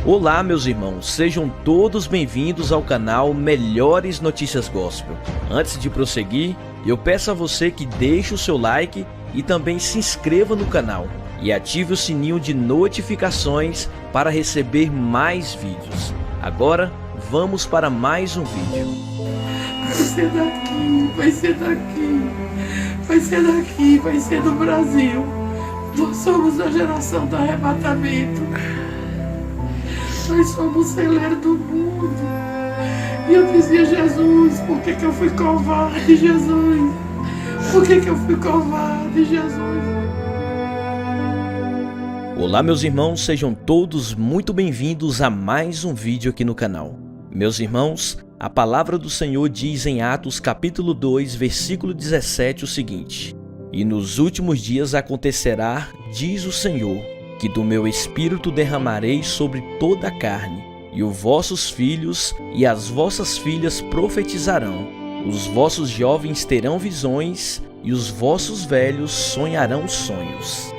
Olá, meus irmãos, sejam todos bem-vindos ao canal Melhores Notícias Gospel. Antes de prosseguir, eu peço a você que deixe o seu like e também se inscreva no canal e ative o sininho de notificações para receber mais vídeos. Agora, vamos para mais um vídeo. Vai ser daqui, vai ser daqui, vai ser daqui, vai ser do Brasil. Nós somos a geração do arrebatamento. Nós somos o celeiro do mundo. E eu dizia, Jesus, por que eu fui covarde, Jesus? Por que eu fui covarde, Jesus? Olá, meus irmãos, sejam todos muito bem-vindos a mais um vídeo aqui no canal. Meus irmãos, a palavra do Senhor diz em Atos capítulo 2, versículo 17 o seguinte: E nos últimos dias acontecerá, diz o Senhor, que do meu Espírito derramarei sobre toda a carne, e os vossos filhos e as vossas filhas profetizarão, os vossos jovens terão visões, e os vossos velhos sonharão sonhos.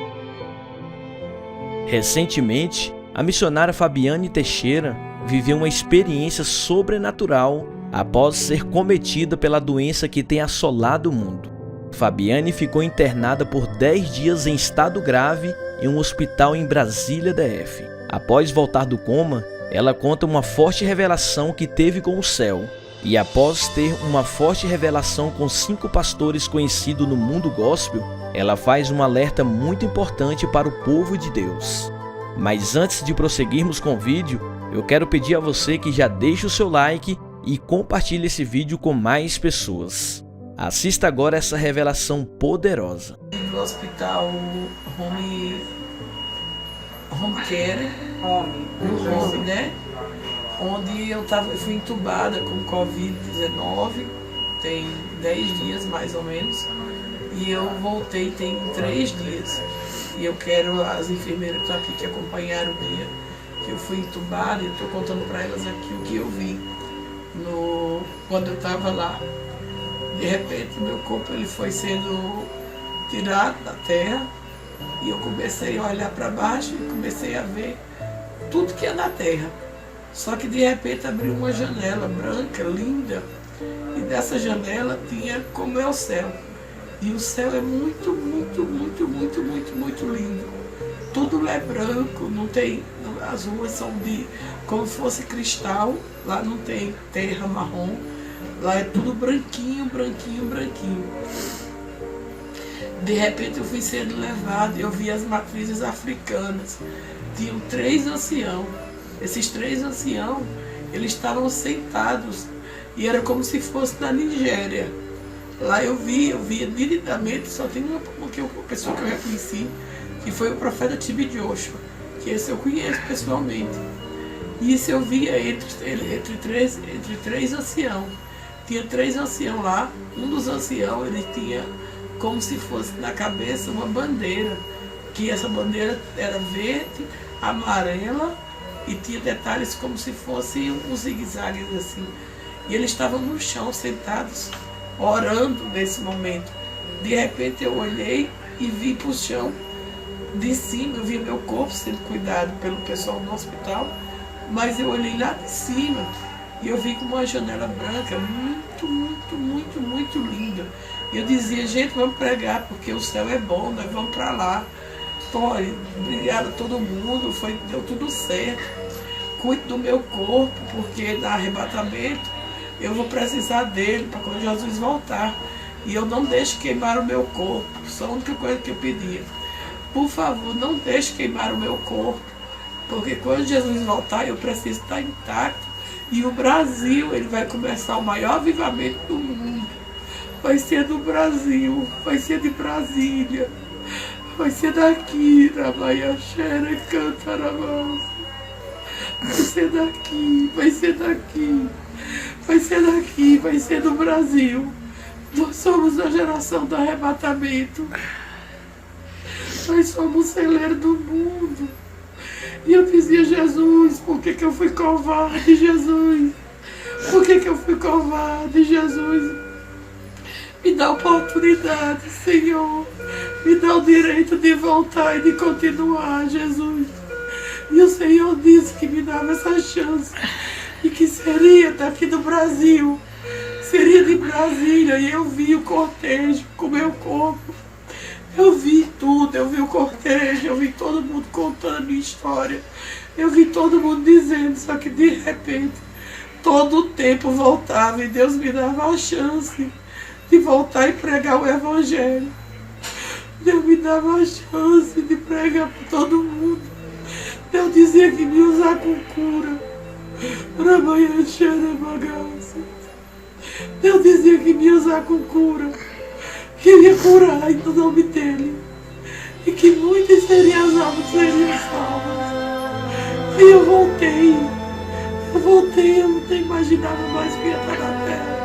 Recentemente, a missionária Fabiane Teixeira viveu uma experiência sobrenatural após ser cometida pela doença que tem assolado o mundo. Fabiane ficou internada por 10 dias em estado grave em um hospital em Brasília, DF. Após voltar do coma, ela conta uma forte revelação que teve com o céu. E após ter uma forte revelação com 5 pastores conhecidos no mundo gospel, ela faz um alerta muito importante para o povo de Deus. Mas antes de prosseguirmos com o vídeo, eu quero pedir a você que já deixe o seu like e compartilhe esse vídeo com mais pessoas. Assista agora essa revelação poderosa. No hospital home care, né? Onde eu fui entubada com Covid-19, tem 10 dias mais ou menos, e eu voltei tem 3 dias. E eu quero as enfermeiras que estão aqui que acompanharam o dia que eu fui entubada, e eu estou contando para elas aqui o que eu vi quando eu estava lá. De repente, meu corpo ele foi sendo tirado da terra e eu comecei a olhar para baixo e comecei a ver tudo que é na terra. Só que de repente abriu uma janela branca, linda, e dessa janela tinha como é o céu. E o céu é muito, muito, muito, muito, muito, muito lindo. Tudo é branco, não tem, as ruas são como se fosse cristal, lá não tem terra marrom. Lá é tudo branquinho, branquinho, branquinho. De repente eu fui sendo levado, eu vi as matrizes africanas. Tinham 3 anciãos. Esses 3 anciãos, eles estavam sentados e era como se fosse na Nigéria. Lá eu via nitidamente, só tem uma pessoa que eu reconheci, que foi o profeta T.B. Joshua, que esse eu conheço pessoalmente. E isso eu via entre 3 anciãos. Tinha 3 anciãos lá, um dos anciãos ele tinha como se fosse na cabeça uma bandeira, que essa bandeira era verde, amarela e tinha detalhes como se fosse uns zigue-zagues assim. E eles estavam no chão sentados, orando nesse momento. De repente eu olhei e vi para o chão, de cima, eu vi meu corpo sendo cuidado pelo pessoal no hospital, mas eu olhei lá de cima e eu vi com uma janela branca muito, muito, muito, muito linda. E eu dizia, gente, vamos pregar, porque o céu é bom, nós vamos para lá. Olha, obrigado a todo mundo, deu tudo certo. Cuide do meu corpo, porque no arrebatamento eu vou precisar dele para quando Jesus voltar. E eu não deixe queimar o meu corpo, só a única coisa que eu pedia. Por favor, não deixe queimar o meu corpo, porque quando Jesus voltar eu preciso estar intacto. E o Brasil, ele vai começar o maior avivamento do mundo. Vai ser do Brasil, vai ser de Brasília, vai ser daqui, na Baiaxera e Cantarabás. Vai ser daqui, vai ser daqui, vai ser daqui, vai ser do Brasil. Nós somos a geração do arrebatamento. Nós somos o celeiro do mundo. E eu dizia, Jesus, por que eu fui covarde, Jesus? Por que eu fui covarde, Jesus? Me dá oportunidade, Senhor. Me dá o direito de voltar e de continuar, Jesus. E o Senhor disse que me dá dava essa chance. E que seria daqui do Brasil, seria de Brasília. E eu vi o cortejo com o meu corpo. Eu vi tudo, eu vi o cortejo, eu vi todo mundo contando história. Eu vi todo mundo dizendo, só que de repente, todo o tempo voltava e Deus me dava a chance de voltar e pregar o Evangelho. Deus me dava a chance de pregar para todo mundo. Deus dizia que me usar com cura. Deus dizia que me usar com cura. Queria curar em nome dele. E que muitas seriam as almas que seriam salvas. E eu voltei, eu não imaginava mais que ia estar na terra.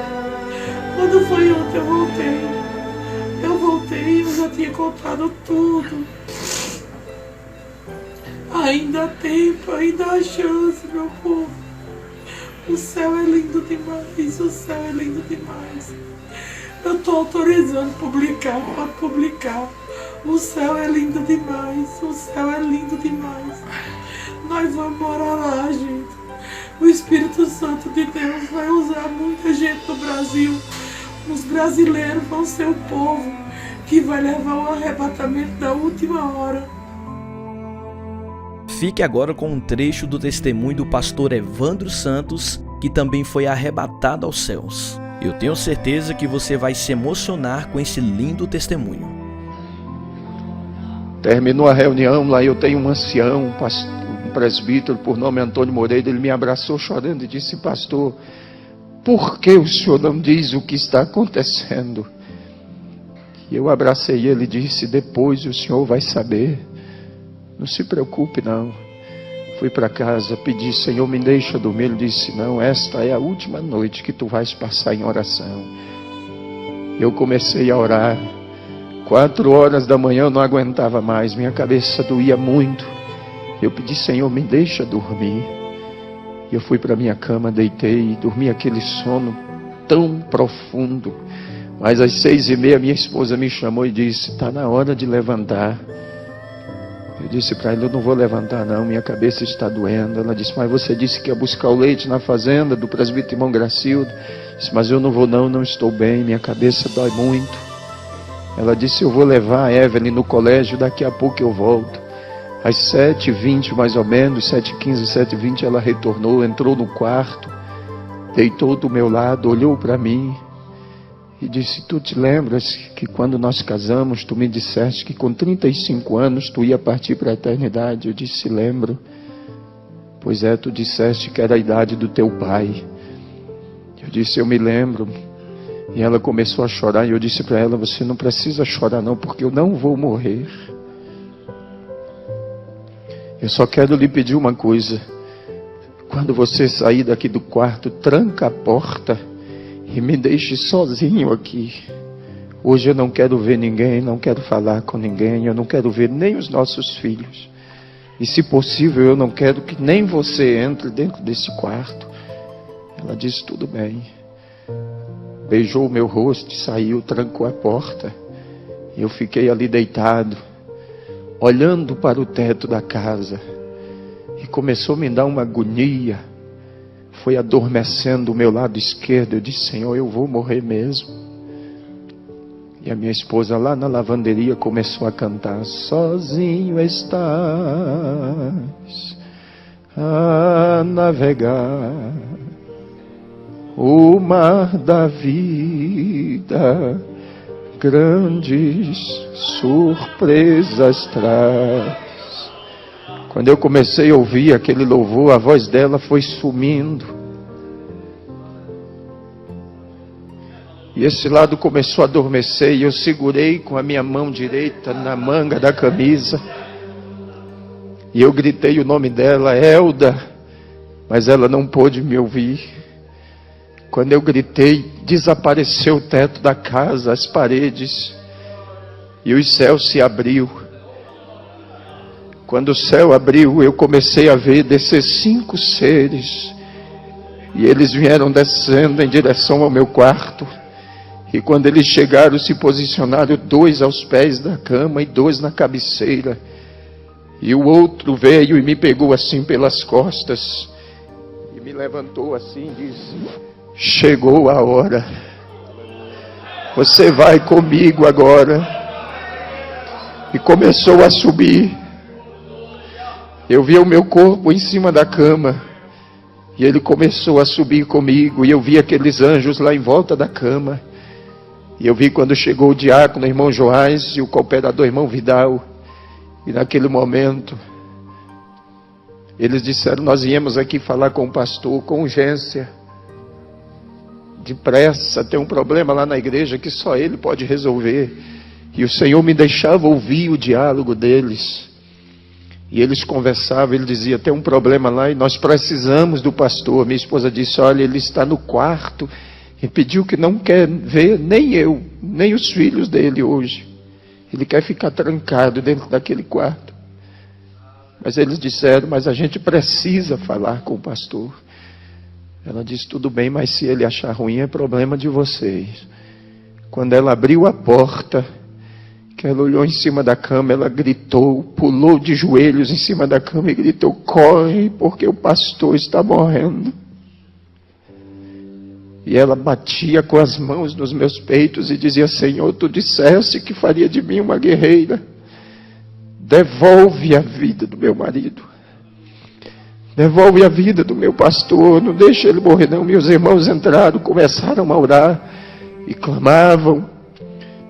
Quando foi ontem eu voltei, eu já tinha contado tudo. Ainda há tempo, ainda há chance, meu povo. O céu é lindo demais, o céu é lindo demais. Eu estou autorizando publicar, pode publicar. O céu é lindo demais, o céu é lindo demais. Nós vamos morar lá, gente. O Espírito Santo de Deus vai usar muita gente no Brasil. Os brasileiros vão ser o povo que vai levar o arrebatamento da última hora. Fique agora com um trecho do testemunho do pastor Evandro Santos, que também foi arrebatado aos céus. Eu tenho certeza que você vai se emocionar com esse lindo testemunho. Terminou a reunião, lá eu tenho um ancião, um presbítero por nome Antônio Moreira. Ele me abraçou chorando e disse: pastor, por que o senhor não diz o que está acontecendo? E eu abracei ele e disse: depois o senhor vai saber. Não se preocupe não. Fui para casa, pedi: Senhor, me deixa dormir. Ele disse: não, esta é a última noite que tu vais passar em oração. Eu comecei a orar. 4 horas da manhã eu não aguentava mais, minha cabeça doía muito. Eu pedi: Senhor, me deixa dormir. Eu fui para minha cama, deitei e dormi aquele sono tão profundo. Mas às 6h30 minha esposa me chamou e disse: está na hora de levantar. Eu disse para ela: eu não vou levantar não, minha cabeça está doendo. Ela disse: mas você disse que ia buscar o leite na fazenda do presbítero irmão Gracildo. Eu disse: mas eu não vou não estou bem, minha cabeça dói muito. Ela disse: eu vou levar a Evelyn no colégio, daqui a pouco eu volto. Às 7h20 mais ou menos, 7h15, 7h20, ela retornou, entrou no quarto, deitou do meu lado, olhou para mim e disse: tu te lembras que quando nós casamos, tu me disseste que com 35 anos tu ia partir para a eternidade? Eu disse: lembro. Pois é, tu disseste que era a idade do teu pai. Eu disse: eu me lembro. E ela começou a chorar e eu disse para ela: você não precisa chorar não, porque eu não vou morrer. Eu só quero lhe pedir uma coisa: quando você sair daqui do quarto, tranca a porta e me deixe sozinho aqui. Hoje eu não quero ver ninguém, não quero falar com ninguém, eu não quero ver nem os nossos filhos. E se possível, eu não quero que nem você entre dentro desse quarto. Ela disse: tudo bem. Beijou o meu rosto e saiu, trancou a porta. Eu fiquei ali deitado, olhando para o teto da casa. E começou a me dar uma agonia. Foi adormecendo o meu lado esquerdo. Eu disse: Senhor, eu vou morrer mesmo. E a minha esposa lá na lavanderia começou a cantar: sozinho estás a navegar o mar da vida, grandes surpresas traz. Quando eu comecei a ouvir aquele louvor, a voz dela foi sumindo. E esse lado começou a adormecer e eu segurei com a minha mão direita na manga da camisa. E eu gritei o nome dela: Elda. Mas ela não pôde me ouvir. Quando eu gritei, desapareceu o teto da casa, as paredes, e os céus se abriu. Quando o céu abriu, eu comecei a ver descer 5 seres, e eles vieram descendo em direção ao meu quarto. E quando eles chegaram, se posicionaram 2 aos pés da cama e 2 na cabeceira. E o outro veio e me pegou assim pelas costas e me levantou assim e disse: chegou a hora, você vai comigo agora. E começou a subir. Eu via o meu corpo em cima da cama e ele começou a subir comigo, e eu vi aqueles anjos lá em volta da cama. E eu vi quando chegou o diácono, o irmão Joás, e o cooperador, irmão Vidal. E naquele momento, eles disseram: nós viemos aqui falar com o pastor, com urgência, depressa, tem um problema lá na igreja que só ele pode resolver. E o Senhor me deixava ouvir o diálogo deles. E eles conversavam, ele dizia: tem um problema lá e nós precisamos do pastor. Minha esposa disse: olha, ele está no quarto e pediu que não quer ver nem eu, nem os filhos dele hoje. Ele quer ficar trancado dentro daquele quarto. Mas eles disseram: mas a gente precisa falar com o pastor. Ela disse: tudo bem, mas se ele achar ruim é problema de vocês. Quando ela abriu a porta, que ela olhou em cima da cama, ela gritou, pulou de joelhos em cima da cama e gritou: corre, porque o pastor está morrendo. E ela batia com as mãos nos meus peitos e dizia: Senhor, tu disseste que faria de mim uma guerreira. Devolve a vida do meu marido. Devolve a vida do meu pastor. Não deixa ele morrer não. Meus irmãos entraram, começaram a orar e clamavam.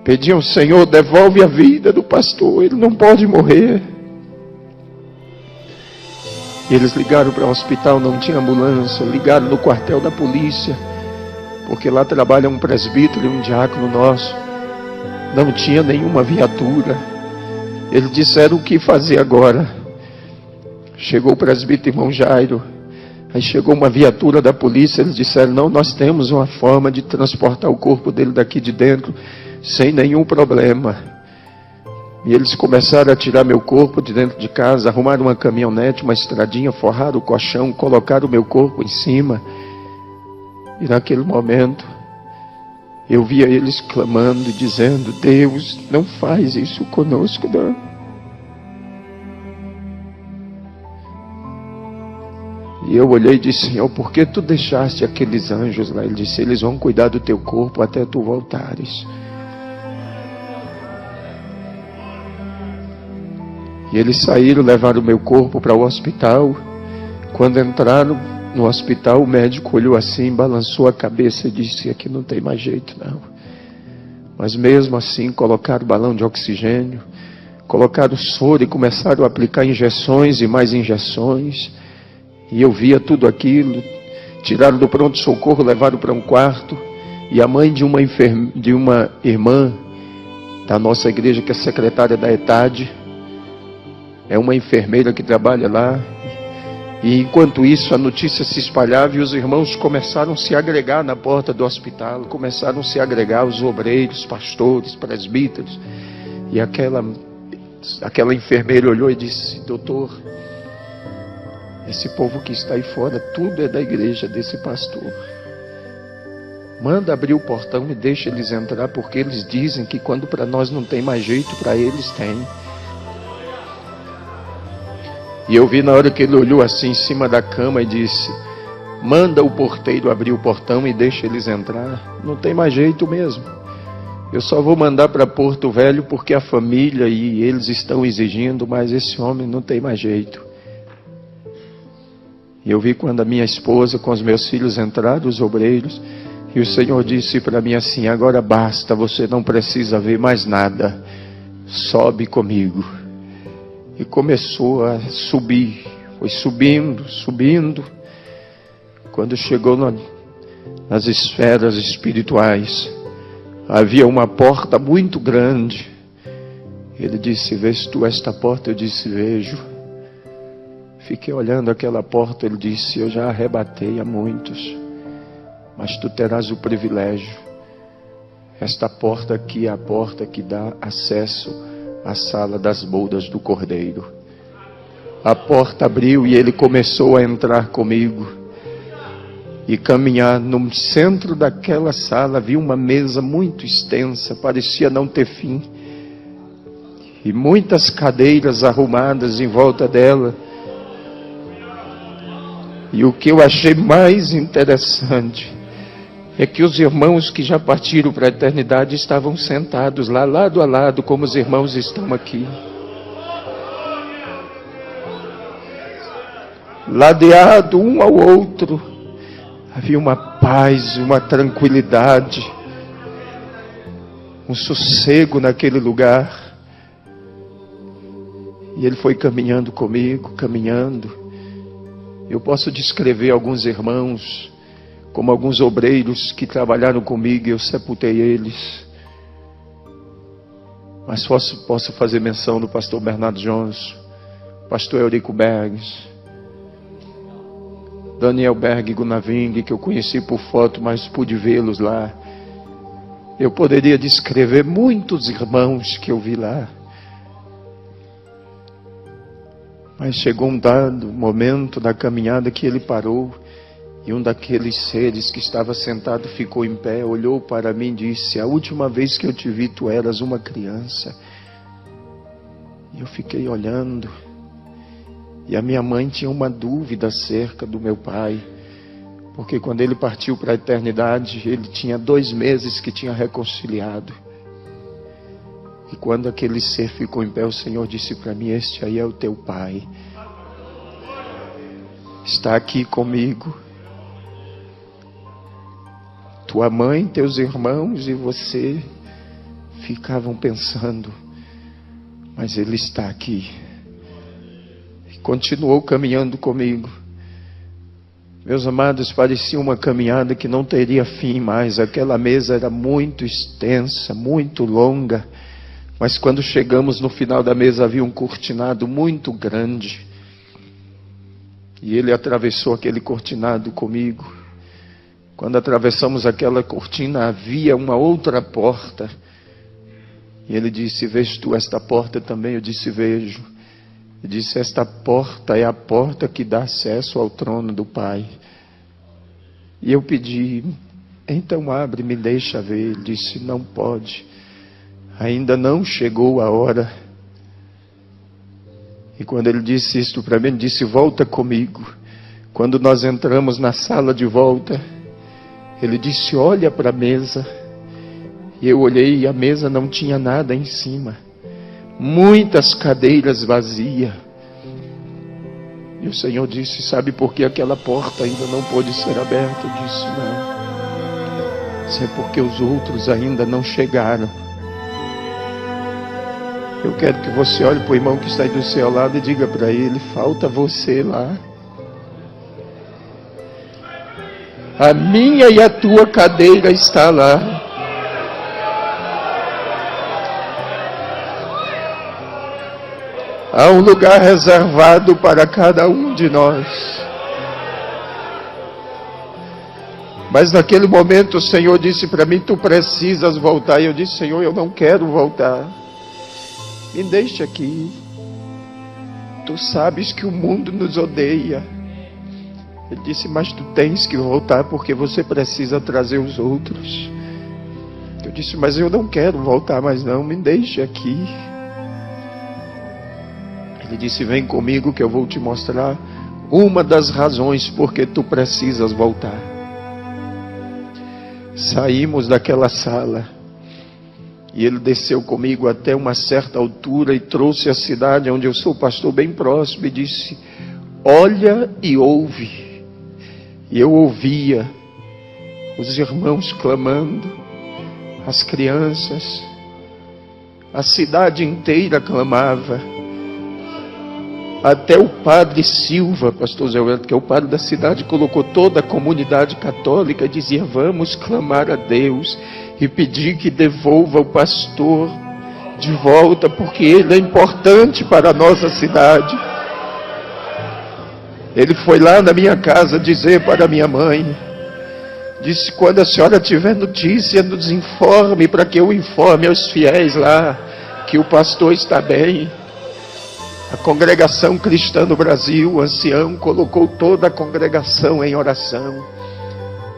Pediam: Senhor, devolve a vida do pastor. Ele não pode morrer. E eles ligaram para o hospital, não tinha ambulância. Ligaram no quartel da polícia, porque lá trabalha um presbítero e um diácono nosso. Não tinha nenhuma viatura. Eles disseram: o que fazer agora? Chegou o presbítero irmão Jairo. Aí chegou uma viatura da polícia. Eles disseram: não, nós temos uma forma de transportar o corpo dele daqui de dentro sem nenhum problema. E eles começaram a tirar meu corpo de dentro de casa, arrumaram uma caminhonete, uma estradinha, forraram o colchão, colocaram o meu corpo em cima. E naquele momento, eu via eles clamando e dizendo: Deus, não faz isso conosco, não. E eu olhei e disse: Senhor, por que tu deixaste aqueles anjos lá? Ele disse: eles vão cuidar do teu corpo até tu voltares. E eles saíram, levaram o meu corpo para o hospital. Quando entraram no hospital, o médico olhou assim, balançou a cabeça e disse: aqui não tem mais jeito não. Mas mesmo assim colocaram balão de oxigênio, colocaram soro e começaram a aplicar injeções e mais injeções. E eu via tudo aquilo. Tiraram do pronto-socorro, levaram para um quarto. E a mãe de uma irmã da nossa igreja, que é secretária da ETAD, é uma enfermeira que trabalha lá. E enquanto isso a notícia se espalhava e os irmãos começaram a se agregar na porta do hospital. Começaram a se agregar os obreiros, pastores, presbíteros. E aquela enfermeira olhou e disse: doutor, esse povo que está aí fora, tudo é da igreja desse pastor. Manda abrir o portão e deixa eles entrar, porque eles dizem que quando para nós não tem mais jeito, para eles tem. E eu vi na hora que ele olhou assim em cima da cama e disse: manda o porteiro abrir o portão e deixa eles entrar. Não tem mais jeito mesmo. Eu só vou mandar para Porto Velho porque a família e eles estão exigindo, mas esse homem não tem mais jeito. E eu vi quando a minha esposa com os meus filhos entraram, os obreiros, e o Senhor disse para mim assim: agora basta, você não precisa ver mais nada, sobe comigo. E começou a subir, foi subindo, subindo. Quando chegou nas esferas espirituais, havia uma porta muito grande. Ele disse: vês tu esta porta? Eu disse: vejo. Fiquei olhando aquela porta. Ele disse: eu já arrebatei a muitos, mas tu terás o privilégio. Esta porta aqui é a porta que dá acesso à sala das bodas do Cordeiro. A porta abriu e ele começou a entrar comigo e caminhar. No centro daquela sala havia uma mesa muito extensa, parecia não ter fim. e muitas cadeiras arrumadas em volta dela. E o que eu achei mais interessante é que os irmãos que já partiram para a eternidade estavam sentados lá, lado a lado, como os irmãos estão aqui. Ladeado um ao outro, havia uma paz, uma tranquilidade, um sossego naquele lugar. E ele foi caminhando comigo, caminhando. Eu posso descrever alguns irmãos, como alguns obreiros que trabalharam comigo e eu sepultei eles. Mas posso fazer menção do pastor Bernardo Jones, pastor Eurico Bergs, Daniel Berg Gunaving, que eu conheci por foto, mas pude vê-los lá. Eu poderia descrever muitos irmãos que eu vi lá. Mas chegou um dado momento da caminhada que ele parou, e um daqueles seres que estava sentado ficou em pé, olhou para mim e disse: a última vez que eu te vi, tu eras uma criança. E eu fiquei olhando, e a minha mãe tinha uma dúvida acerca do meu pai, porque quando ele partiu para a eternidade, ele tinha 2 meses que tinha reconciliado. E quando aquele ser ficou em pé, o Senhor disse para mim: este aí é o teu pai, está aqui comigo. Tua mãe, teus irmãos e você ficavam pensando, mas ele está aqui. E continuou caminhando comigo. Meus amados, parecia uma caminhada que não teria fim mais. Aquela mesa era muito extensa, muito longa. Mas quando chegamos no final da mesa, havia um cortinado muito grande. E ele atravessou aquele cortinado comigo. Quando atravessamos aquela cortina, havia uma outra porta. E ele disse: vês tu esta porta também? Eu disse: vejo. Ele disse: esta porta é a porta que dá acesso ao trono do Pai. E eu pedi: então abre, me deixa ver. Ele disse: não pode, ainda não chegou a hora. E quando ele disse isto para mim, ele disse: volta comigo. Quando nós entramos na sala de volta, ele disse: olha para a mesa. E eu olhei e a mesa não tinha nada em cima. Muitas cadeiras vazias. E o Senhor disse: sabe por que aquela porta ainda não pôde ser aberta? Eu disse: não. Isso é porque os outros ainda não chegaram. Eu quero que você olhe para o irmão que está aí do seu lado e diga para ele: falta você lá. A minha e a tua cadeira está lá. Há um lugar reservado para cada um de nós. Mas naquele momento o Senhor disse para mim: tu precisas voltar. E eu disse: Senhor, eu não quero voltar. Me deixe aqui. Tu sabes que o mundo nos odeia. Ele disse: mas tu tens que voltar porque você precisa trazer os outros. Eu disse: mas eu não quero voltar mais não, me deixe aqui. Ele disse: vem comigo que eu vou te mostrar uma das razões porque tu precisas voltar. Saímos daquela sala e ele desceu comigo até uma certa altura e trouxe a cidade onde eu sou pastor bem próximo e disse: olha e ouve. E eu ouvia os irmãos clamando, as crianças, a cidade inteira clamava. Até o padre Silva, pastor Zé Roberto, que é o padre da cidade, colocou toda a comunidade católica e dizia: vamos clamar a Deus e pedir que devolva o pastor de volta, porque ele é importante para a nossa cidade. Ele foi lá na minha casa dizer para minha mãe, disse: quando a senhora tiver notícia, nos informe, para que eu informe aos fiéis lá, que o pastor está bem. A congregação cristã no Brasil, o ancião, colocou toda a congregação em oração.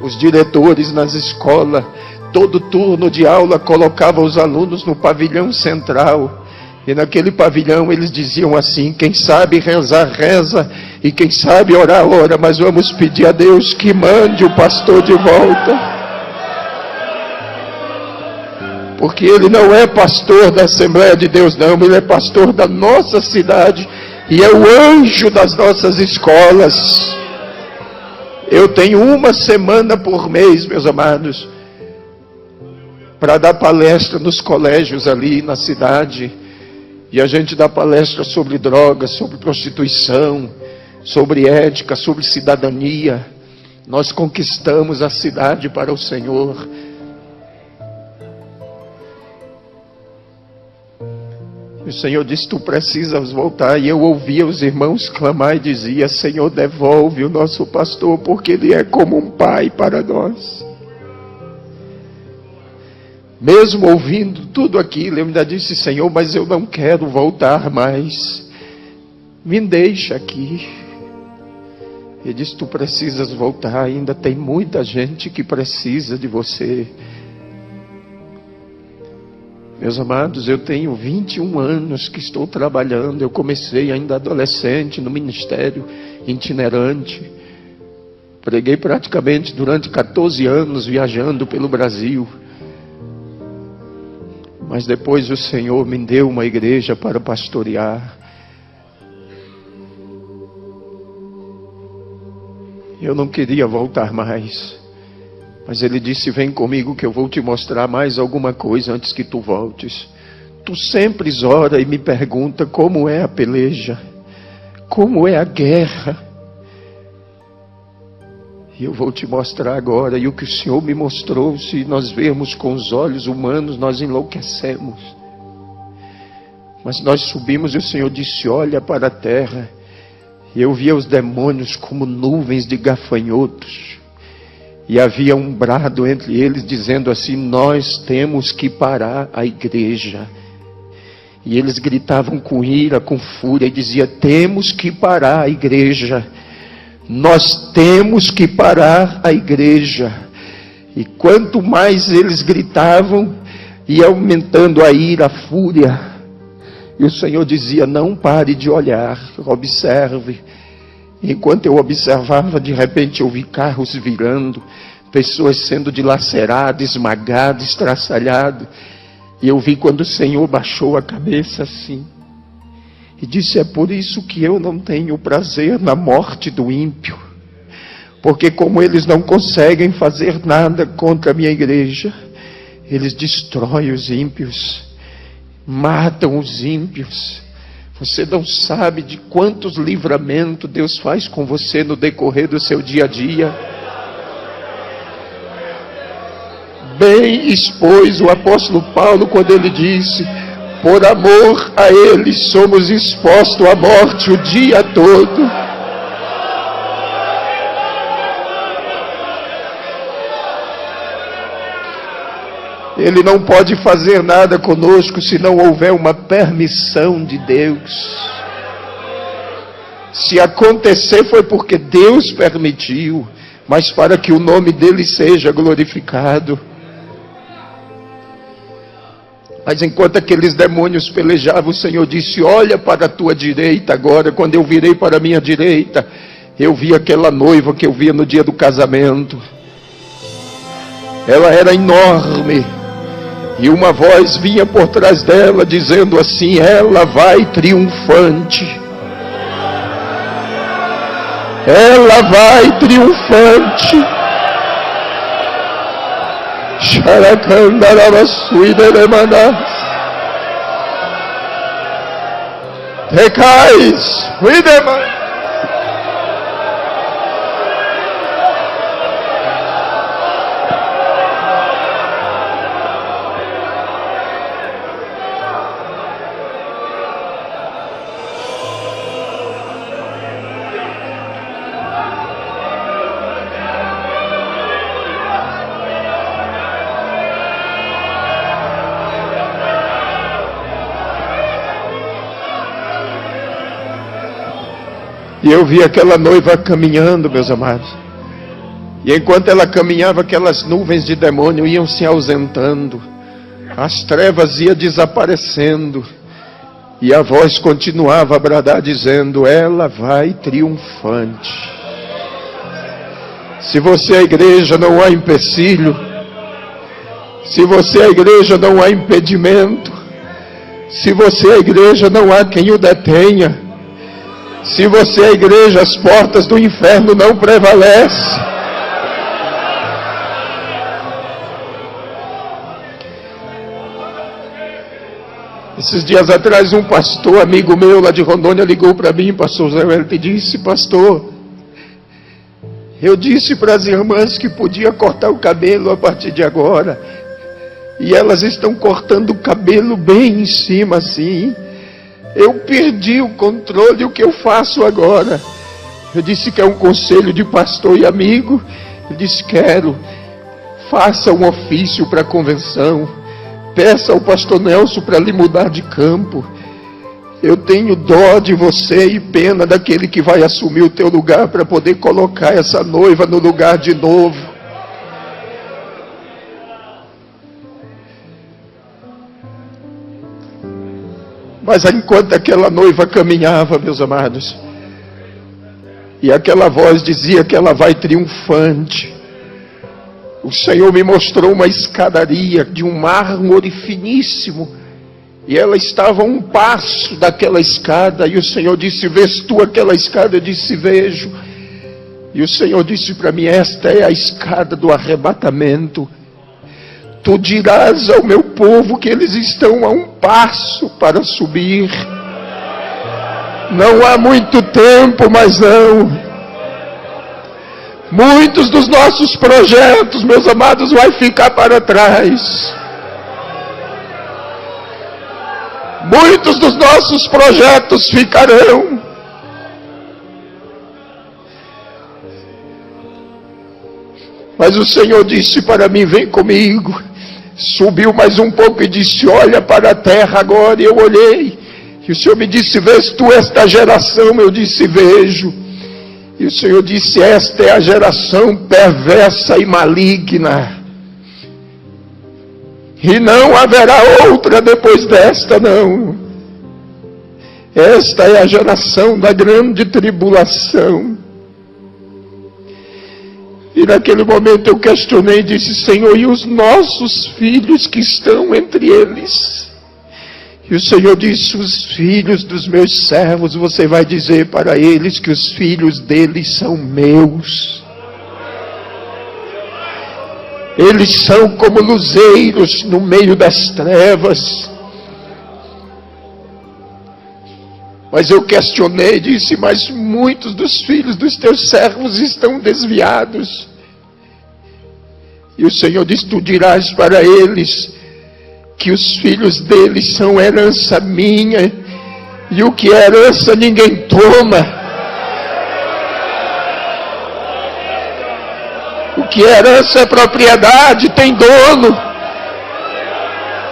Os diretores nas escolas, todo turno de aula, colocavam os alunos no pavilhão central. E naquele pavilhão eles diziam assim: quem sabe rezar, reza, e quem sabe orar, ora, mas vamos pedir a Deus que mande o pastor de volta. Porque ele não é pastor da Assembleia de Deus, não, ele é pastor da nossa cidade, e é o anjo das nossas escolas. Eu tenho uma semana por mês, meus amados, para dar palestra nos colégios ali na cidade. E a gente dá palestra sobre drogas, sobre prostituição, sobre ética, sobre cidadania. Nós conquistamos a cidade para o Senhor. O Senhor disse: tu precisas voltar. E eu ouvia os irmãos clamar e dizia: Senhor, devolve o nosso pastor, porque ele é como um pai para nós. Mesmo ouvindo tudo aquilo, eu ainda disse: Senhor, mas eu não quero voltar mais. Me deixa aqui. Ele disse: tu precisas voltar, ainda tem muita gente que precisa de você. Meus amados, eu tenho 21 anos que estou trabalhando. Eu comecei ainda adolescente no ministério itinerante. Preguei praticamente durante 14 anos viajando pelo Brasil. Mas depois o Senhor me deu uma igreja para pastorear. Eu não queria voltar mais. Mas Ele disse: vem comigo que eu vou te mostrar mais alguma coisa antes que tu voltes. Tu sempre ora e me pergunta como é a peleja, como é a guerra. E eu vou te mostrar agora. E o que o Senhor me mostrou, se nós vermos com os olhos humanos, nós enlouquecemos. Mas nós subimos e o Senhor disse: olha para a terra. E eu via os demônios como nuvens de gafanhotos. E havia um brado entre eles dizendo assim: nós temos que parar a igreja. E eles gritavam com ira, com fúria, e diziam: temos que parar a igreja. Nós temos que parar a igreja. E quanto mais eles gritavam, ia aumentando a ira, a fúria. E o Senhor dizia: não pare de olhar, observe. Enquanto eu observava, de repente eu vi carros virando, pessoas sendo dilaceradas, esmagadas, estraçalhadas. E eu vi quando o Senhor baixou a cabeça assim e disse: é por isso que eu não tenho prazer na morte do ímpio, porque como eles não conseguem fazer nada contra a minha igreja, eles destroem os ímpios, matam os ímpios. Você não sabe de quantos livramentos Deus faz com você no decorrer do seu dia a dia. Bem expôs o apóstolo Paulo quando ele disse: por amor a Ele somos expostos à morte o dia todo. Ele não pode fazer nada conosco se não houver uma permissão de Deus. Se acontecer foi porque Deus permitiu, mas para que o nome dele seja glorificado. Mas enquanto aqueles demônios pelejavam, o Senhor disse: olha para a tua direita agora. Quando eu virei para a minha direita, eu vi aquela noiva que eu via no dia do casamento. Ela era enorme. E uma voz vinha por trás dela dizendo assim: ela vai triunfante. Ela vai triunfante. Recais, cuida-me. E eu vi aquela noiva caminhando, meus amados. E enquanto ela caminhava, aquelas nuvens de demônio iam se ausentando. As trevas iam desaparecendo. E a voz continuava a bradar, dizendo: ela vai triunfante. Se você é a igreja, não há empecilho. Se você é a igreja, não há impedimento. Se você é a igreja, não há quem o detenha. Se você é a igreja, as portas do inferno não prevalecem. Esses dias atrás, um pastor, amigo meu lá de Rondônia, ligou para mim, pastor Zé Wellington, e disse: pastor, eu disse para as irmãs que podia cortar o cabelo a partir de agora, e elas estão cortando o cabelo bem em cima assim. Eu perdi o controle, o que eu faço agora? Eu disse: que é um conselho de pastor e amigo? Ele disse: quero. Faça um ofício para a convenção. Peça ao pastor Nelson para lhe mudar de campo. Eu tenho dó de você e pena daquele que vai assumir o teu lugar para poder colocar essa noiva no lugar de novo. Mas enquanto aquela noiva caminhava, meus amados, e aquela voz dizia que ela vai triunfante, o Senhor me mostrou uma escadaria de um mármore finíssimo, e ela estava a um passo daquela escada, e o Senhor disse: vês tu aquela escada? Eu disse: vejo. E o Senhor disse para mim: esta é a escada do arrebatamento. Tu dirás ao meu povo que eles estão a um passo para subir. Não há muito tempo, mas não. Muitos dos nossos projetos, meus amados, vai ficar para trás. Muitos dos nossos projetos ficarão. Mas o Senhor disse para mim: vem comigo. Subiu mais um pouco e disse: olha para a terra agora. E eu olhei, e o Senhor me disse: vês tu esta geração? Eu disse: vejo. E o Senhor disse: esta é a geração perversa e maligna, e não haverá outra depois desta, não. Esta é a geração da grande tribulação. E naquele momento eu questionei e disse: Senhor, e os nossos filhos que estão entre eles? E o Senhor disse: os filhos dos meus servos, você vai dizer para eles que os filhos deles são meus. Eles são como luzeiros no meio das trevas. Mas eu questionei e disse: mas muitos dos filhos dos teus servos estão desviados. E o Senhor disse: tu dirás para eles que os filhos deles são herança minha, e o que é herança ninguém toma. O que é herança é propriedade, tem dono.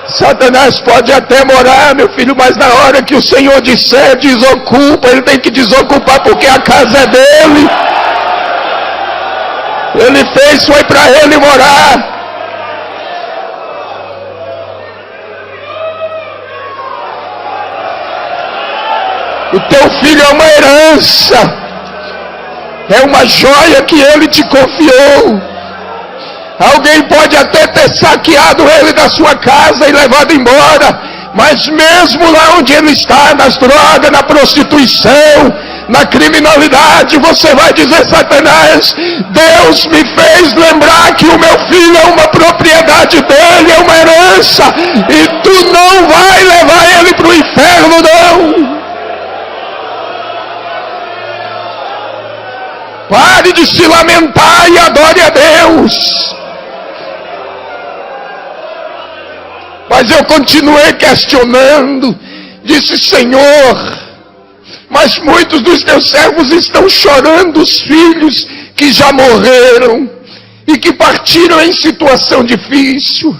Satanás pode até morar, meu filho, mas na hora que o Senhor disser desocupa, ele tem que desocupar, porque a casa é dele. Ele fez, foi para ele morar. O teu filho é uma herança, é uma joia que ele te confiou. Alguém pode até ter saqueado ele da sua casa e levado embora, mas mesmo lá onde ele está, nas drogas, na prostituição, na criminalidade, você vai dizer: Satanás, Deus me fez lembrar que o meu filho é uma propriedade dele, é uma herança, e tu não vai levar ele para o inferno, não. Pare de se lamentar e adore a Deus. Mas eu continuei questionando. Disse: Senhor, mas muitos dos teus servos estão chorando os filhos que já morreram e que partiram em situação difícil.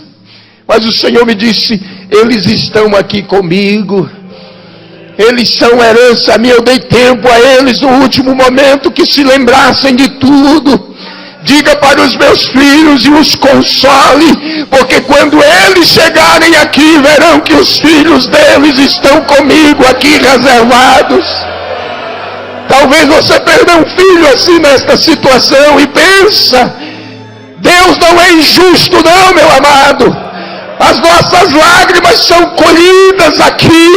Mas o Senhor me disse: eles estão aqui comigo. Eles são herança minha. Eu dei tempo a eles no último momento que se lembrassem de tudo. Diga para os meus filhos e os console, porque quando eles chegarem aqui, verão que os filhos deles estão comigo aqui reservados. Talvez você perdeu um filho assim nesta situação e pensa, Deus não é injusto não, meu amado. As nossas lágrimas são colhidas aqui,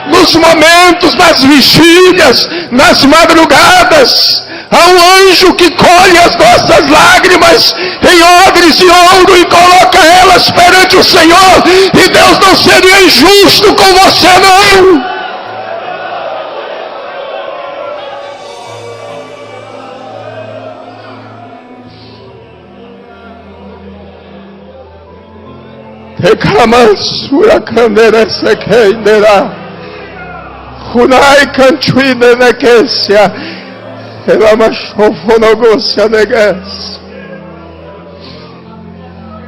nos momentos, nas vigílias, nas madrugadas. Há um anjo que colhe as nossas lágrimas em odres de ouro e coloca elas perante o Senhor. E Deus não seria injusto com você não. Reclamassura candera sequeira, Hunai cantuina nequecia, Elamashofonogosia negues.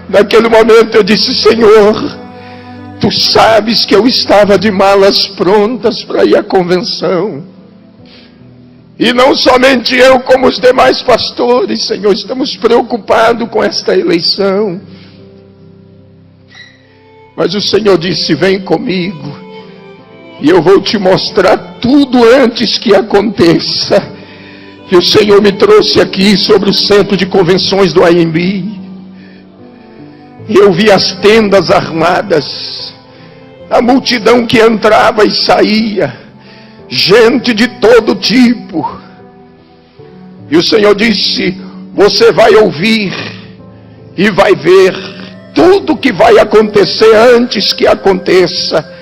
Naquele momento eu disse, Senhor, Tu sabes que eu estava de malas prontas para ir à convenção. E não somente eu, como os demais pastores, Senhor, estamos preocupados com esta eleição. Mas o Senhor disse, vem comigo, e eu vou te mostrar tudo antes que aconteça. E o Senhor me trouxe aqui sobre o centro de convenções do AMB. E eu vi as tendas armadas, a multidão que entrava e saía, gente de todo tipo. E o Senhor disse, você vai ouvir e vai ver tudo que vai acontecer antes que aconteça.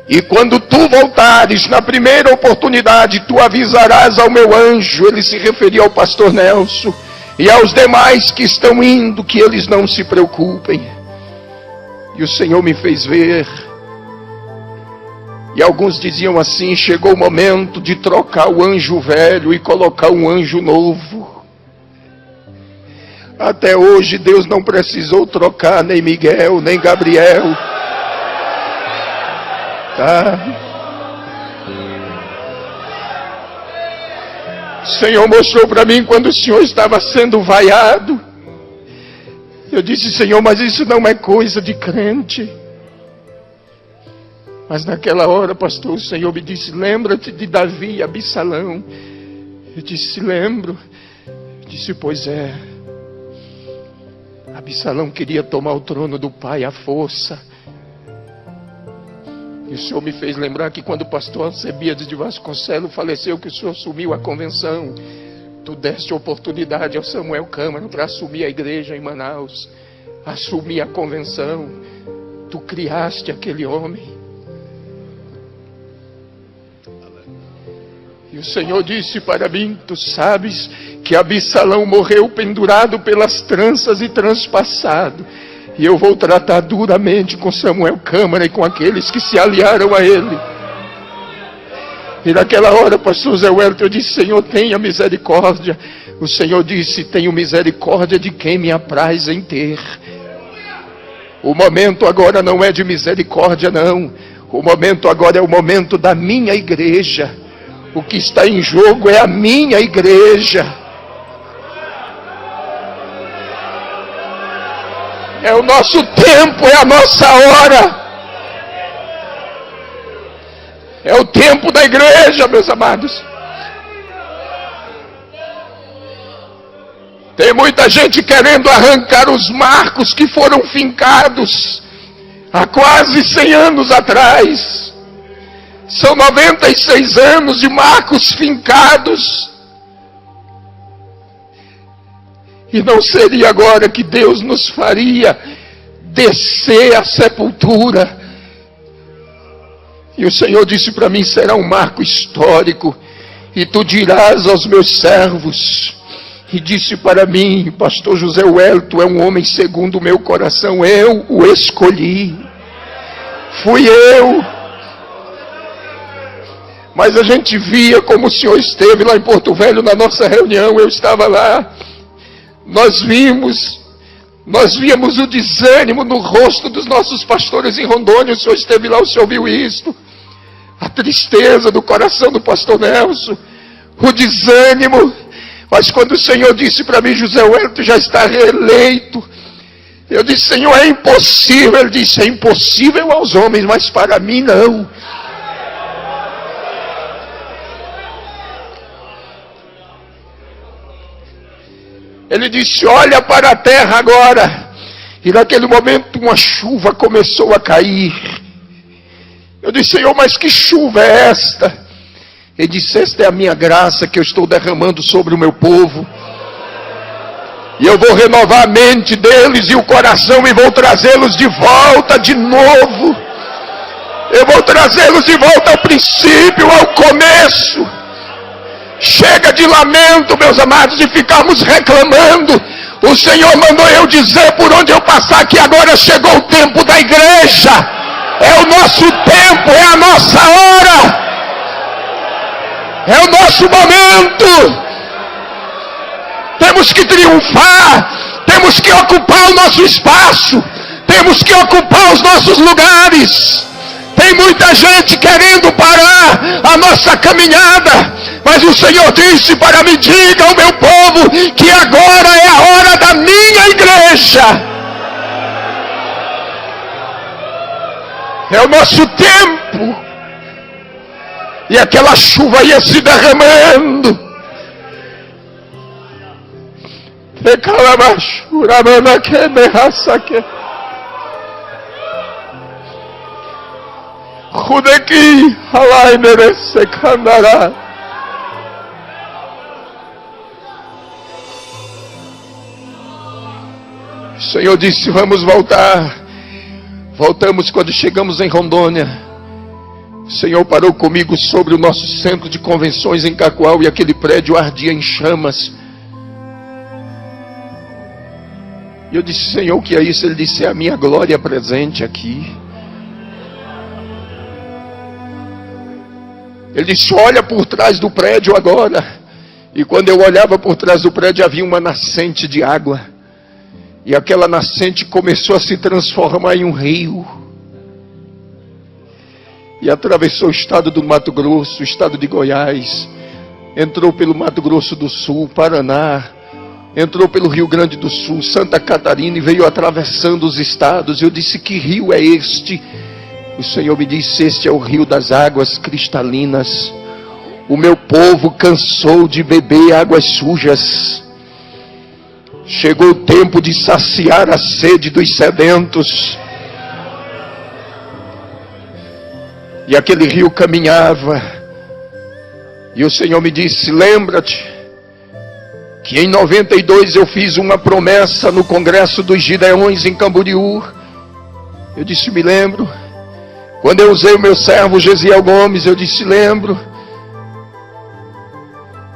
E quando tu voltares, na primeira oportunidade, tu avisarás ao meu anjo, ele se referia ao pastor Nelson, e aos demais que estão indo, que eles não se preocupem. E o Senhor me fez ver. E alguns diziam assim, chegou o momento de trocar o anjo velho e colocar um anjo novo. Até hoje Deus não precisou trocar nem Miguel, nem Gabriel. Tá? O Senhor mostrou para mim quando o Senhor estava sendo vaiado. Eu disse, Senhor, mas isso não é coisa de crente. Mas naquela hora, pastor, o Senhor me disse, lembra-te de Davi e Absalão. Eu disse, lembro. Eu disse, pois é. Absalão queria tomar o trono do pai à força. E o Senhor me fez lembrar que quando o pastor Alcebiades de Vasconcelos faleceu, que o Senhor assumiu a convenção, tu deste oportunidade ao Samuel Câmara para assumir a igreja em Manaus, assumir a convenção. Tu criaste aquele homem. E o Senhor disse para mim, tu sabes que Absalão morreu pendurado pelas tranças e transpassado. E eu vou tratar duramente com Samuel Câmara e com aqueles que se aliaram a ele. E naquela hora, pastor Zé Wellington, eu disse, Senhor, tenha misericórdia. O Senhor disse, tenho misericórdia de quem me apraz em ter. O momento agora não é de misericórdia, não. O momento agora é o momento da minha igreja. O que está em jogo é a minha igreja. É o nosso tempo, é a nossa hora. É o tempo da igreja, meus amados. Tem muita gente querendo arrancar os marcos que foram fincados há quase 100 anos atrás. São 96 anos de marcos fincados. E não seria agora que Deus nos faria descer à sepultura. E o Senhor disse para mim, será um marco histórico. E tu dirás aos meus servos. E disse para mim, pastor José Wellington é um homem segundo o meu coração. Eu o escolhi. Fui eu. Mas a gente via como o senhor esteve lá em Porto Velho na nossa reunião. Eu estava lá. Nós víamos o desânimo no rosto dos nossos pastores em Rondônia. O senhor esteve lá, o senhor viu isto. A tristeza do coração do pastor Nelson. O desânimo. Mas quando o Senhor disse para mim, José Wellington já está reeleito, eu disse, Senhor, é impossível. Ele disse, é impossível aos homens, mas para mim não. Ele disse, olha para a terra agora. E naquele momento uma chuva começou a cair. Eu disse, Senhor, mas que chuva é esta? Ele disse, esta é a minha graça que eu estou derramando sobre o meu povo. E eu vou renovar a mente deles e o coração e vou trazê-los de volta de novo. Eu vou trazê-los de volta ao princípio, ao começo. Chega de lamento, meus amados, de ficarmos reclamando. O Senhor mandou eu dizer por onde eu passar que agora chegou o tempo da igreja. É o nosso tempo, é a nossa hora. É o nosso momento. Temos que triunfar, temos que ocupar o nosso espaço, temos que ocupar os nossos lugares. Tem muita gente querendo parar a nossa caminhada, mas o Senhor disse para mim, diga ao meu povo que agora é a hora da minha igreja. É o nosso tempo. E aquela chuva ia se derramando. O Senhor disse, vamos voltar. Voltamos quando chegamos em Rondônia. O Senhor parou comigo sobre o nosso centro de convenções em Cacoal e aquele prédio ardia em chamas. E eu disse, Senhor, o que é isso? Ele disse, é a minha glória presente aqui. Ele disse, olha por trás do prédio agora. E quando eu olhava por trás do prédio, havia uma nascente de água. E aquela nascente começou a se transformar em um rio. E atravessou o estado do Mato Grosso, o estado de Goiás. Entrou pelo Mato Grosso do Sul, Paraná. Entrou pelo Rio Grande do Sul, Santa Catarina e veio atravessando os estados. Eu disse, que rio é este? O Senhor me disse, este é o rio das águas cristalinas. O meu povo cansou de beber águas sujas. Chegou o tempo de saciar a sede dos sedentos. E aquele rio caminhava. E o Senhor me disse, lembra-te que em 92 eu fiz uma promessa no Congresso dos Gideões em Camboriú. Eu disse, me lembro. Quando eu usei o meu servo Gesiel Gomes, eu disse, lembro.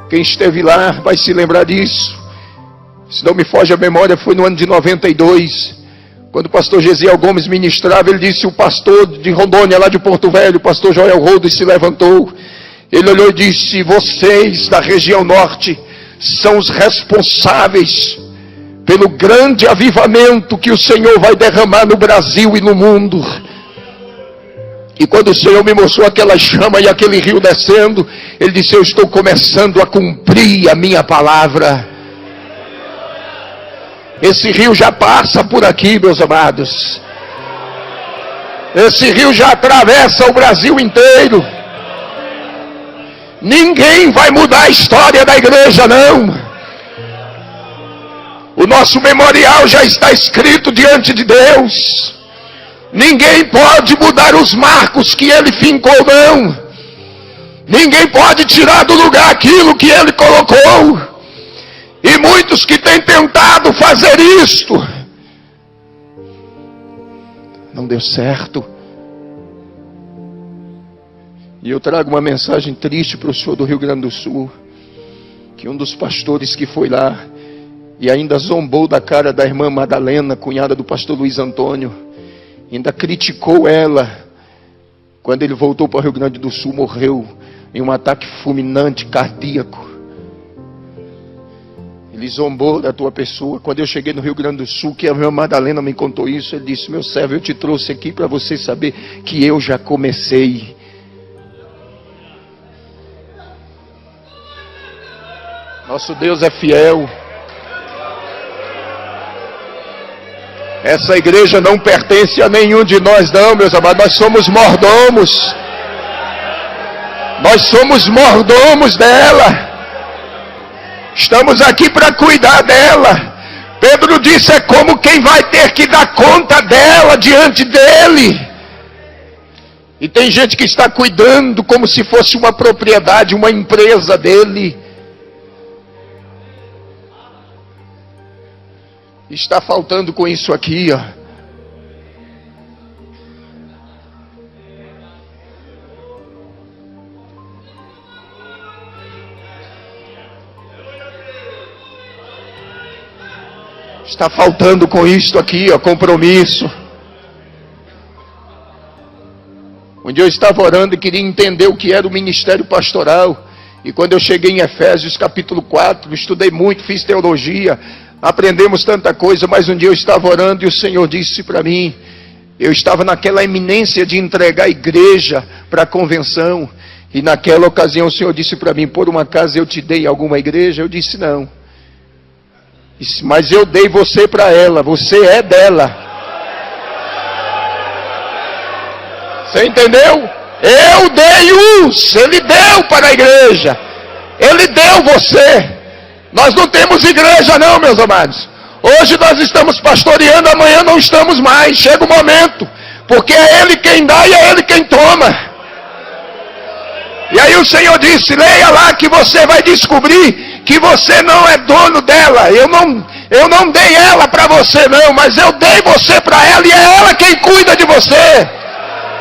Quem esteve lá vai se lembrar disso. Se não me foge a memória, foi no ano de 92. Quando o pastor Gesiel Gomes ministrava, ele disse, o pastor de Rondônia, lá de Porto Velho, o pastor Joel Rodos, se levantou. Ele olhou e disse, vocês da região norte são os responsáveis pelo grande avivamento que o Senhor vai derramar no Brasil e no mundo. E quando o Senhor me mostrou aquela chama e aquele rio descendo, Ele disse, eu estou começando a cumprir a minha palavra. Esse rio já passa por aqui, meus amados. Esse rio já atravessa o Brasil inteiro. Ninguém vai mudar a história da igreja, não. O nosso memorial já está escrito diante de Deus. Ninguém pode mudar os marcos que Ele fincou, não. Ninguém pode tirar do lugar aquilo que Ele colocou. E muitos que têm tentado fazer isto, não deu certo. E eu trago uma mensagem triste para o senhor do Rio Grande do Sul, que um dos pastores que foi lá e ainda zombou da cara da irmã Madalena, cunhada do pastor Luiz Antônio, ainda criticou ela. Quando ele voltou para o Rio Grande do Sul, morreu em um ataque fulminante cardíaco. Ele zombou da tua pessoa. Quando eu cheguei no Rio Grande do Sul, que a irmã Madalena me contou isso, ele disse, meu servo, eu te trouxe aqui para você saber que eu já comecei. Nosso Deus é fiel. Essa igreja não pertence a nenhum de nós, não, meus amados. Nós somos mordomos. Nós somos mordomos dela. Estamos aqui para cuidar dela. Pedro disse: é como quem vai ter que dar conta dela diante dele. E tem gente que está cuidando como se fosse uma propriedade, uma empresa dele. Está faltando com isso aqui, ó. Está faltando com isto aqui, ó, compromisso. Um dia eu estava orando e queria entender o que era o ministério pastoral. E quando eu cheguei em Efésios capítulo 4, estudei muito, fiz teologia, aprendemos tanta coisa, mas um dia eu estava orando e o Senhor disse para mim, eu estava naquela iminência de entregar a igreja para a convenção, e naquela ocasião o Senhor disse para mim: por um acaso eu te dei alguma igreja? Eu disse: não. Disse: mas eu dei você para ela, você é dela. Você entendeu? Eu dei ele deu para a igreja, ele deu você. Nós não temos igreja não, meus amados. Hoje nós estamos pastoreando, amanhã não estamos mais. Chega o momento, porque é ele quem dá e é ele quem toma. E aí o Senhor disse: leia lá que você vai descobrir que você não é dono dela. Eu não dei ela para você não, mas eu dei você para ela, e é ela quem cuida de você.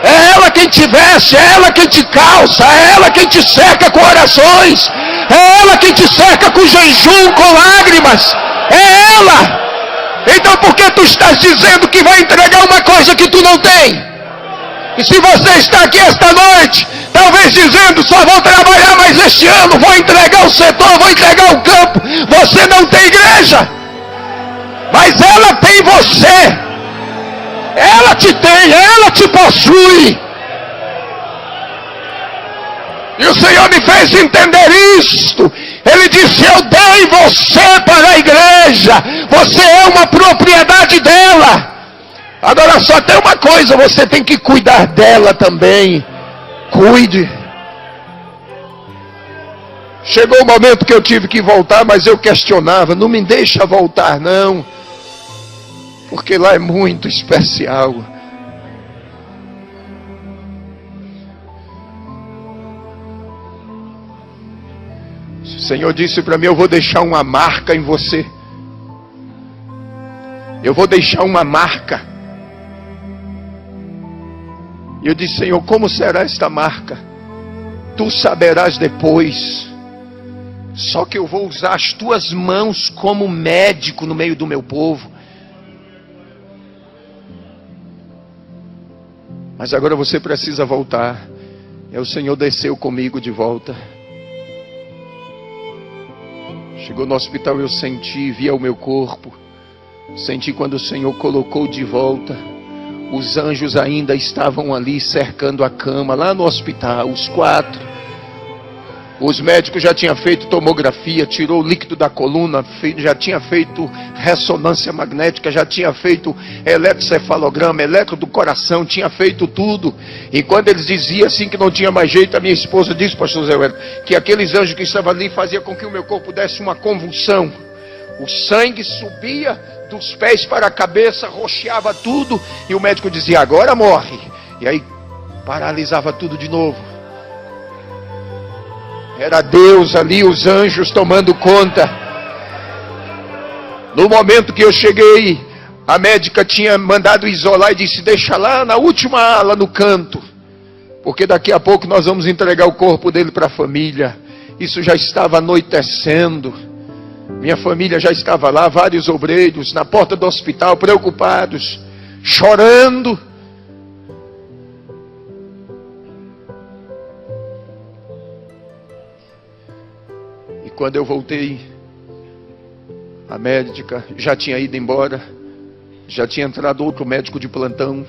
É ela quem te veste, é ela quem te calça, é ela quem te cerca com orações, é ela quem te cerca com jejum, com lágrimas, é ela. Então por que tu estás dizendo que vai entregar uma coisa que tu não tem? E se você está aqui esta noite, talvez dizendo: só vou trabalhar mais este ano, vou entregar o setor, vou entregar o campo, você não tem igreja, mas ela tem você. Ela te tem, ela te possui. E o Senhor me fez entender isto. Ele disse: eu dei você para a igreja, você é uma propriedade dela. Agora só tem uma coisa, você tem que cuidar dela também. Cuide. Chegou o momento que eu tive que voltar, mas eu questionava: não me deixa voltar não, porque lá é muito especial. O Senhor disse para mim: eu vou deixar uma marca em você. Eu vou deixar uma marca. E eu disse: Senhor, como será esta marca? Tu saberás depois. Só que eu vou usar as tuas mãos como médico no meio do meu povo. Mas agora você precisa voltar. O Senhor desceu comigo de volta. Chegou no hospital, eu senti, via o meu corpo. Senti quando o Senhor colocou de volta. Os anjos ainda estavam ali cercando a cama, lá no hospital, os 4. Os médicos já tinham feito tomografia, tirou o líquido da coluna, já tinha feito ressonância magnética, já tinha feito eletrocefalograma, eletro do coração, tinha feito tudo. E quando eles diziam assim que não tinha mais jeito, a minha esposa disse: pastor Zé Wellington, que aqueles anjos que estavam ali faziam com que o meu corpo desse uma convulsão. O sangue subia dos pés para a cabeça, roxeava tudo, e o médico dizia: agora morre. E aí paralisava tudo de novo. Era Deus ali, os anjos tomando conta. No momento que eu cheguei, a médica tinha mandado isolar e disse: deixa lá na última ala, no canto, porque daqui a pouco nós vamos entregar o corpo dele para a família. Isso já estava anoitecendo. Minha família já estava lá, vários obreiros na porta do hospital, preocupados, chorando. Quando eu voltei, a médica já tinha ido embora, já tinha entrado outro médico de plantão.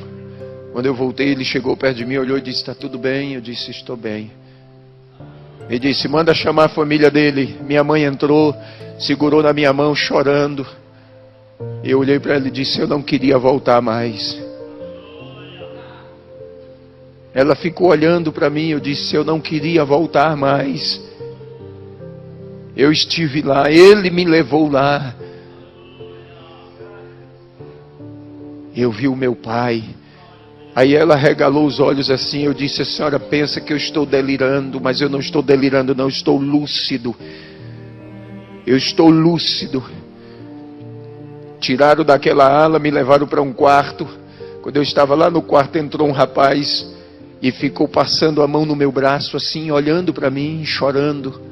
Quando eu voltei, ele chegou perto de mim, olhou e disse: está tudo bem? Eu disse: estou bem. Ele disse: manda chamar a família dele. Minha mãe entrou, segurou na minha mão chorando. Eu olhei para ela e disse: eu não queria voltar mais. Ela ficou olhando para mim. Eu disse: eu não queria voltar mais. Eu estive lá, ele me levou lá. Eu vi o meu pai. Aí ela regalou os olhos assim. Eu disse: a senhora pensa que eu estou delirando, mas eu não estou delirando, não, estou lúcido. Eu estou lúcido. Tiraram daquela ala, me levaram para um quarto. Quando eu estava lá no quarto, entrou um rapaz e ficou passando a mão no meu braço assim, olhando para mim, chorando.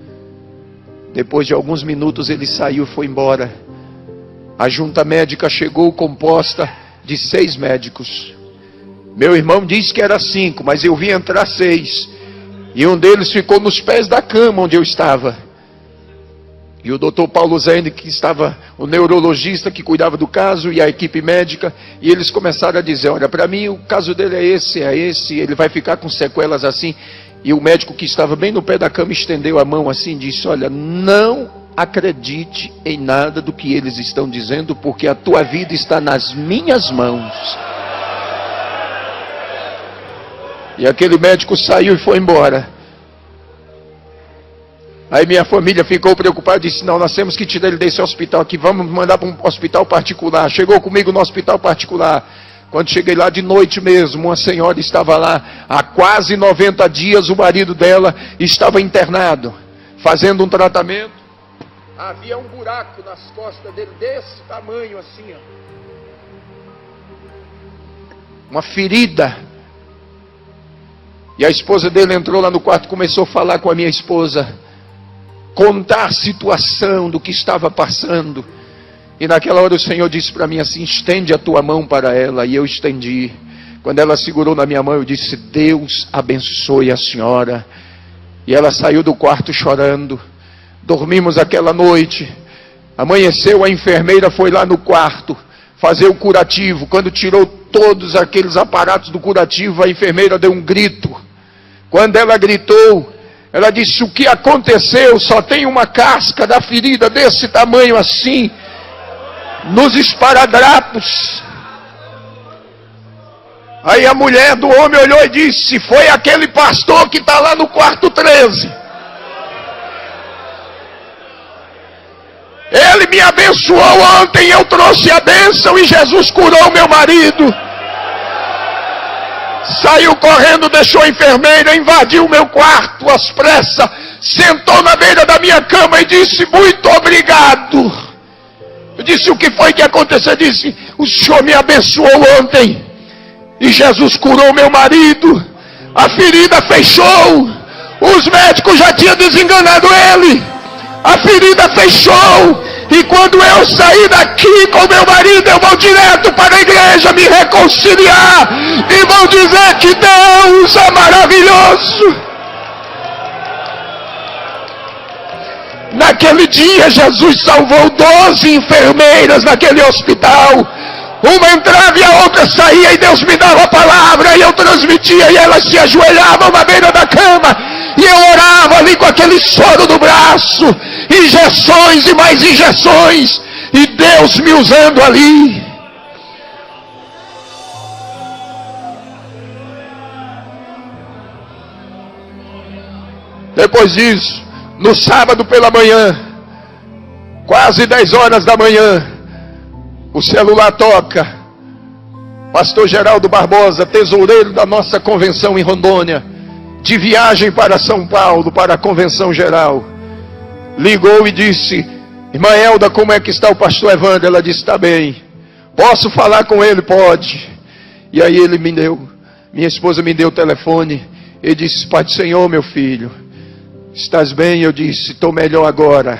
Depois de alguns minutos ele saiu e foi embora. A junta médica chegou composta de 6 médicos. Meu irmão disse que era 5, mas eu vi entrar 6. E um deles ficou nos pés da cama onde eu estava. E o doutor Paulo Zene, que estava, o neurologista que cuidava do caso, e a equipe médica, e eles começaram a dizer: olha, para mim o caso dele é esse, ele vai ficar com sequelas assim. E o médico que estava bem no pé da cama estendeu a mão assim e disse: olha, não acredite em nada do que eles estão dizendo, porque a tua vida está nas minhas mãos. E aquele médico saiu e foi embora. Aí minha família ficou preocupada e disse: não, nós temos que tirar ele desse hospital aqui, vamos mandar para um hospital particular. Chegou comigo no hospital particular. Quando cheguei lá de noite mesmo, uma senhora estava lá há quase 90 dias, o marido dela estava internado, fazendo um tratamento. Havia um buraco nas costas dele, desse tamanho assim, ó. Uma ferida. E a esposa dele entrou lá no quarto e começou a falar com a minha esposa, contar a situação do que estava passando. E naquela hora o Senhor disse para mim assim: estende a tua mão para ela. E eu estendi. Quando ela segurou na minha mão, eu disse: Deus abençoe a senhora. E ela saiu do quarto chorando. Dormimos aquela noite. Amanheceu, a enfermeira foi lá no quarto fazer o curativo. Quando tirou todos aqueles aparatos do curativo, a enfermeira deu um grito. Quando ela gritou, ela disse: o que aconteceu? Só tem uma casca da ferida desse tamanho assim, nos esparadrapos. Aí a mulher do homem olhou e disse: foi aquele pastor que está lá no quarto 13. Ele me abençoou ontem, eu trouxe a bênção e Jesus curou meu marido. Saiu correndo, deixou a enfermeira, invadiu o meu quarto às pressas, sentou na beira da minha cama e disse: muito obrigado. Eu disse: o que foi que aconteceu? Ele disse: o senhor me abençoou ontem e Jesus curou meu marido. A ferida fechou. Os médicos já tinham desenganado ele. A ferida fechou. E quando eu sair daqui com meu marido, eu vou direto para a igreja me reconciliar. E vou dizer que Deus é maravilhoso. Naquele dia, Jesus salvou 12 enfermeiras naquele hospital. Uma entrava e a outra saía, e Deus me dava a palavra, e eu transmitia, e elas se ajoelhavam na beira da cama, e eu orava ali com aquele soro no braço, injeções e mais injeções, e Deus me usando ali. Depois disso, no sábado pela manhã, quase 10 horas da manhã, o celular toca. Pastor Geraldo Barbosa, tesoureiro da nossa convenção em Rondônia, de viagem para São Paulo, para a convenção geral, ligou e disse: irmã Elda, como é que está o pastor Evandro? Ela disse: está bem. Posso falar com ele? Pode. E aí ele me deu, minha esposa me deu o telefone. Ele disse: Pai do Senhor, meu filho, estás bem? Eu disse: estou melhor agora.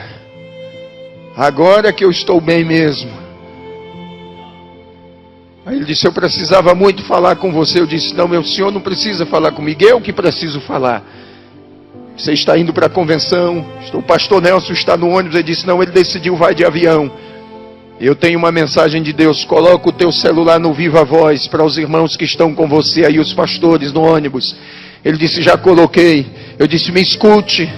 Agora que eu estou bem mesmo. Aí ele disse: eu precisava muito falar com você. Eu disse: não, meu senhor não precisa falar comigo, eu que preciso falar. Você está indo para a convenção, o pastor Nelson está no ônibus. Ele disse: não, ele decidiu, vai de avião. Eu tenho uma mensagem de Deus, coloca o teu celular no Viva Voz, para os irmãos que estão com você aí, os pastores no ônibus. Ele disse: já coloquei. Eu disse: me escute,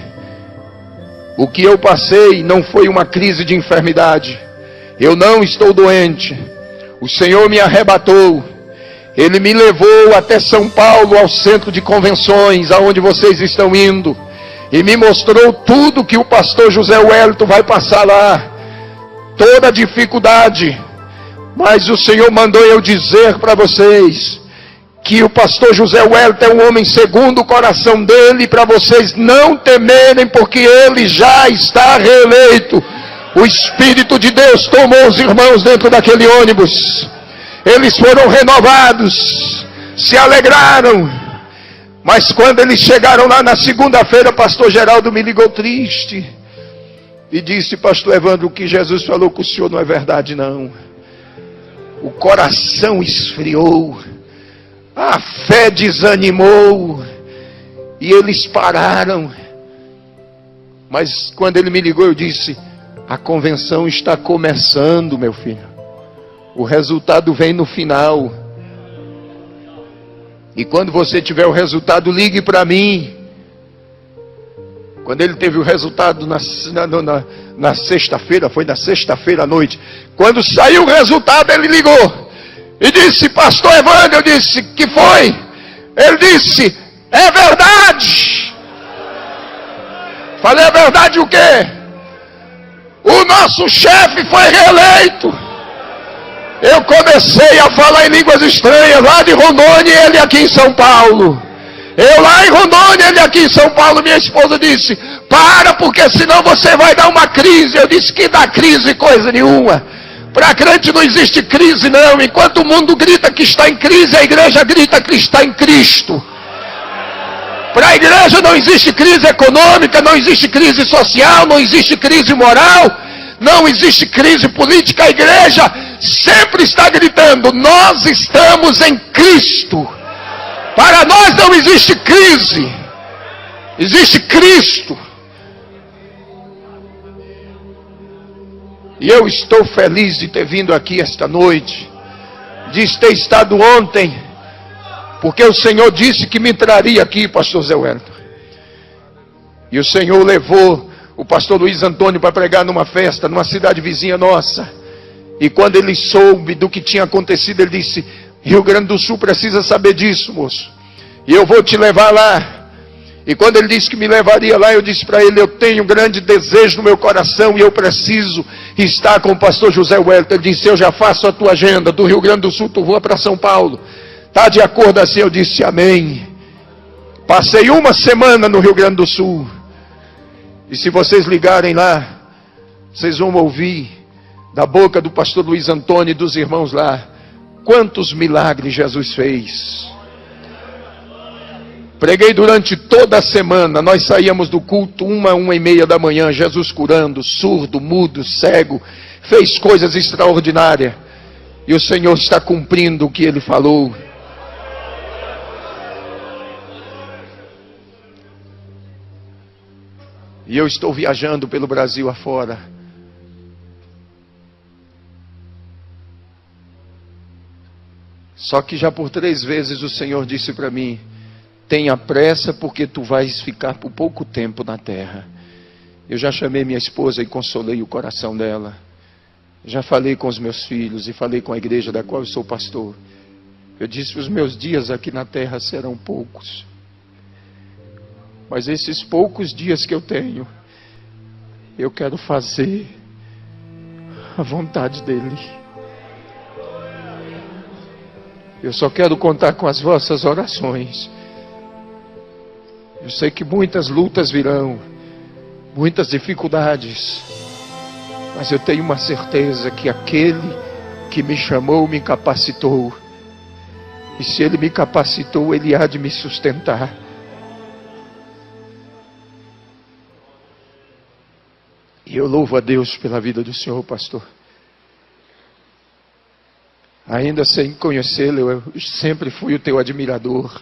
O que eu passei não foi uma crise de enfermidade. Eu não estou doente. O Senhor me arrebatou. Ele me levou até São Paulo, ao centro de convenções, aonde vocês estão indo, e me mostrou tudo que o pastor José Wellington vai passar lá, toda a dificuldade. Mas o Senhor mandou eu dizer para vocês que o pastor José Wellington é um homem segundo o coração dele, para vocês não temerem, porque ele já está reeleito. O Espírito de Deus tomou os irmãos dentro daquele ônibus. Eles foram renovados, se alegraram. Mas quando eles chegaram lá na segunda-feira, pastor Geraldo me ligou triste e disse: pastor Evandro, o que Jesus falou com o senhor não é verdade não. O coração esfriou, a fé desanimou, e eles pararam. Mas quando ele me ligou, eu disse: a convenção está começando, meu filho. O resultado vem no final. E quando você tiver o resultado, ligue para mim. Quando ele teve o resultado na sexta-feira, foi na sexta-feira à noite. Quando saiu o resultado, ele ligou e disse: pastor Evandro, eu disse: que foi? Ele disse: é verdade. Falei: é verdade o quê? O nosso chefe foi reeleito. Eu comecei a falar em línguas estranhas lá de Rondônia e ele aqui em São Paulo. Eu lá em Rondônia, ele aqui em São Paulo. Minha esposa disse: para, porque senão você vai dar uma crise. Eu disse: que dá crise coisa nenhuma. Para crente não existe crise não. Enquanto o mundo grita que está em crise, a igreja grita que está em Cristo. Para a igreja não existe crise econômica, não existe crise social, não existe crise moral, não existe crise política. A igreja sempre está gritando: nós estamos em Cristo. Para nós não existe crise, existe Cristo. E eu estou feliz de ter vindo aqui esta noite, de ter estado ontem, porque o Senhor disse que me traria aqui, pastor Zé Wellington. E o Senhor levou o pastor Luiz Antônio para pregar numa festa, numa cidade vizinha nossa. E quando ele soube do que tinha acontecido, ele disse: Rio Grande do Sul precisa saber disso, moço. E eu vou te levar lá. E quando ele disse que me levaria lá, eu disse para ele: eu tenho um grande desejo no meu coração e eu preciso estar com o pastor José Wellington. Ele disse: eu já faço a tua agenda, do Rio Grande do Sul tu voa para São Paulo. Está de acordo assim? Eu disse: amém. Passei uma semana no Rio Grande do Sul. E se vocês ligarem lá, vocês vão ouvir da boca do pastor Luiz Antônio e dos irmãos lá quantos milagres Jesus fez. Preguei durante toda a semana. Nós saíamos do culto 1h30 da manhã, Jesus curando, surdo, mudo, cego, fez coisas extraordinárias. E o Senhor está cumprindo o que Ele falou. E eu estou viajando pelo Brasil afora. Só que já por 3 vezes o Senhor disse para mim: tenha pressa, porque tu vais ficar por pouco tempo na terra. Eu já chamei minha esposa e consolei o coração dela. Já falei com os meus filhos e falei com a igreja da qual eu sou pastor. Eu disse: os meus dias aqui na terra serão poucos. Mas esses poucos dias que eu tenho, eu quero fazer a vontade dEle. Eu só quero contar com as vossas orações. Eu sei que muitas lutas virão, muitas dificuldades, mas eu tenho uma certeza que aquele que me chamou me capacitou. E se Ele me capacitou, Ele há de me sustentar. E eu louvo a Deus pela vida do Senhor, pastor. Ainda sem conhecê-lo, eu sempre fui o teu admirador.